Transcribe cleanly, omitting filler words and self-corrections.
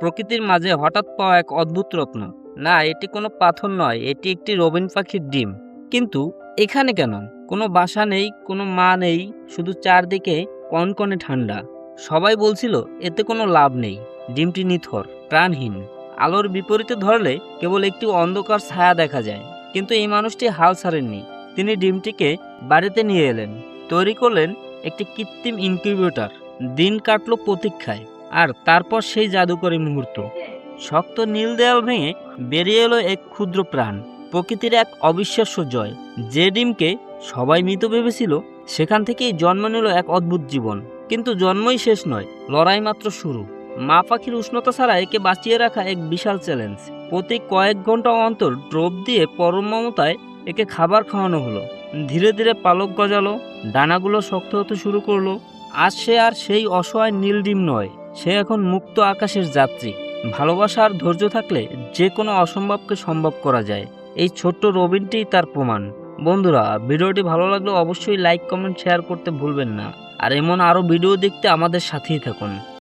প্রকৃতির মাঝে হঠাৎ পাওয়া এক অদ্ভুত রত্ন। না, এটি কোনো পাথর নয়, এটি একটি রবিন পাখির ডিম। কিন্তু এখানে কেন? কোনো বাসা নেই, কোনো মা নেই, শুধু চারদিকে কনকনে ঠান্ডা। সবাই বলছিল এতে কোনো লাভ নেই, ডিমটি নিথর, প্রাণহীন। আলোর বিপরীতে ধরলে কেবল একটি অন্ধকার ছায়া দেখা যায়। কিন্তু এই মানুষটি হাল ছাড়েননি। তিনি ডিমটিকে বাড়িতে নিয়ে এলেন, তৈরি করলেন একটি কৃত্রিম ইনকিউবেটর। দিন কাটলো প্রতীক্ষায়, আর তারপর সেই জাদুকরী মুহূর্ত। শক্ত নীল দেয়াল ভেঙে বেরিয়ে এলো এক ক্ষুদ্র প্রাণ, প্রকৃতির এক অবিশ্বাস্য জয়। যে ডিমকে সবাই মৃত ভেবেছিল, সেখান থেকেই জন্ম নিল এক অদ্ভুত জীবন। কিন্তু জন্মই শেষ নয়, লড়াই মাত্র শুরু। মা পাখির উষ্ণতা ছাড়া একে বাঁচিয়ে রাখা এক বিশাল চ্যালেঞ্জ। প্রতি কয়েক ঘন্টা অন্তর ড্রপ দিয়ে পরম মমতায় একে খাবার খাওয়ানো হলো। ধীরে ধীরে পালক গজালো, ডানাগুলো শক্ত হতে শুরু করলো। আজ সে আর সেই অসহায় নীল ডিম নয়, সে এখন মুক্ত আকাশের যাত্রী। ভালোবাসা আর ধৈর্য থাকলে যে কোনো অসম্ভবকে সম্ভব করা যায়। এই ছোট্ট রবিনটি তার প্রমাণ। বন্ধুরা, ভিডিওটি ভালো লাগলে অবশ্যই লাইক, কমেন্ট, শেয়ার করতে ভুলবেন না। আর এমন আরও ভিডিও দেখতে আমাদের সাথেই থাকুন।